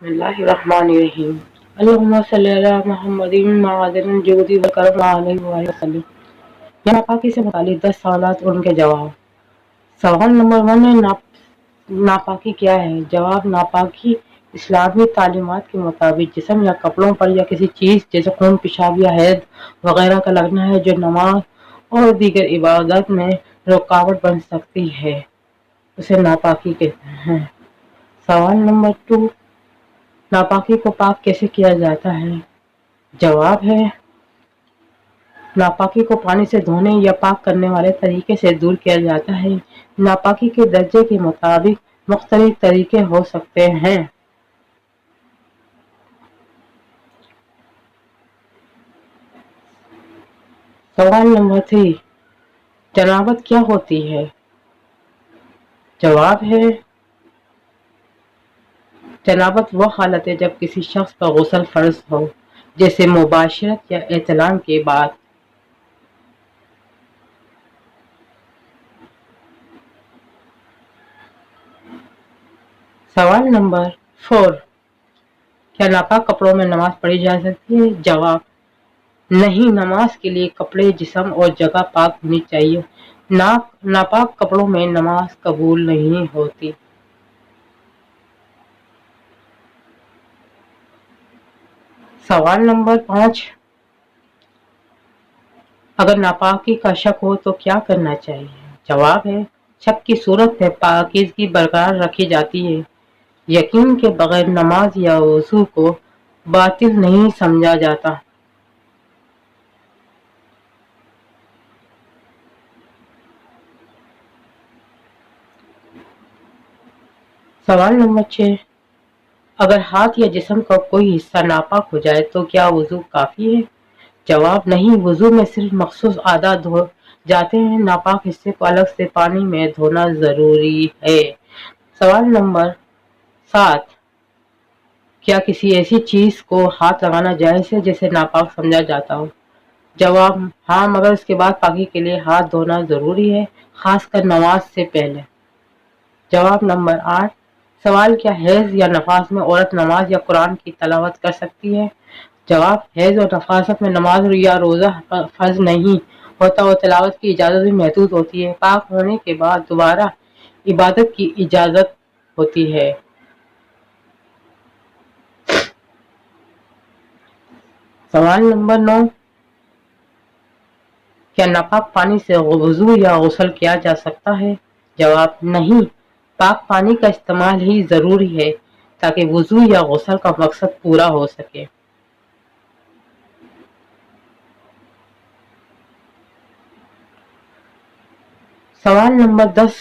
بسم اللہ الرحمن الرحیم اللہم صلی علی محمد معدن الجود والکرم علیہ وآلہ وسلم۔ یا ناپاکی سے متعلق 10 سوالات اور ان کے جواب۔ سوال نمبر 1 ہے ناپاکی کیا ہے؟ جواب: ناپاکی اسلامی تعلیمات کے مطابق جسم یا کپڑوں پر یا کسی چیز جیسے خون، پیشاب یا حیض وغیرہ کا لگنا ہے جو نماز اور دیگر عبادات میں رکاوٹ بن سکتی ہے، اسے ناپاکی کہتے ہیں۔ سوال نمبر 2، ناپاکی کو پاک کیسے کیا جاتا ہے؟ جواب ہے، ناپاکی کو پانی سے دھونے یا پاک کرنے والے طریقے سے دور کیا جاتا ہے۔ ناپاکی کے درجے کے مطابق مختلف طریقے ہو سکتے ہیں۔ سوال نمبر 3، جنابت کیا ہوتی ہے؟ جواب ہے، جنابت وہ حالت ہے جب کسی شخص پر غسل فرض ہو، جیسے مباشرت یا احتلام کے بعد۔ سوال نمبر 4، کیا ناپاک کپڑوں میں نماز پڑھی جا سکتی ہے؟ جواب: نہیں، نماز کے لیے کپڑے، جسم اور جگہ پاک ہونی چاہیے۔ ناپاک کپڑوں میں نماز قبول نہیں ہوتی۔ سوال نمبر 5، اگر ناپاکی کا شک ہو تو کیا کرنا چاہیے؟ جواب ہے، شک کی صورت میں پاکیزگی برقرار رکھی جاتی ہے۔ یقین کے بغیر نماز یا وضو کو باطل نہیں سمجھا جاتا۔ سوال نمبر 6، اگر ہاتھ یا جسم کا کوئی حصہ ناپاک ہو جائے تو کیا وضو کافی ہے؟ جواب: نہیں، وضو میں صرف مخصوص اعضاء دھو جاتے ہیں، ناپاک حصے کو الگ سے پانی میں دھونا ضروری ہے۔ سوال نمبر 7، کیا کسی ایسی چیز کو ہاتھ لگانا جائز ہے جسے ناپاک سمجھا جاتا ہو؟ جواب: ہاں، مگر اس کے بعد پاکی کے لیے ہاتھ دھونا ضروری ہے، خاص کر نماز سے پہلے۔ جواب نمبر 8، سوال: کیا حیض یا نفاس میں عورت نماز یا قرآن کی تلاوت کر سکتی ہے؟ جواب: حیض اور نفاست میں نماز یا روزہ فرض نہیں ہوتا اور تلاوت کی اجازت بھی محدود ہوتی ہے۔ پاک ہونے کے بعد دوبارہ عبادت کی اجازت ہوتی ہے۔ سوال نمبر 9، کیا ناپاک پانی سے وضو یا غسل کیا جا سکتا ہے؟ جواب: نہیں، پاک پانی کا استعمال ہی ضروری ہے تاکہ وضو یا غسل کا مقصد پورا ہو سکے۔ سوال نمبر 10،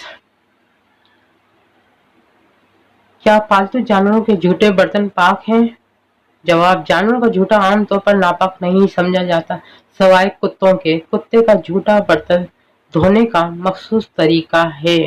کیا پالتو جانوروں کے جھوٹے برتن پاک ہیں؟ جواب: جانوروں کا جھوٹا عام طور پر ناپاک نہیں سمجھا جاتا، سوائے کتوں کے۔ کتے کا جھوٹا برتن دھونے کا مخصوص طریقہ ہے۔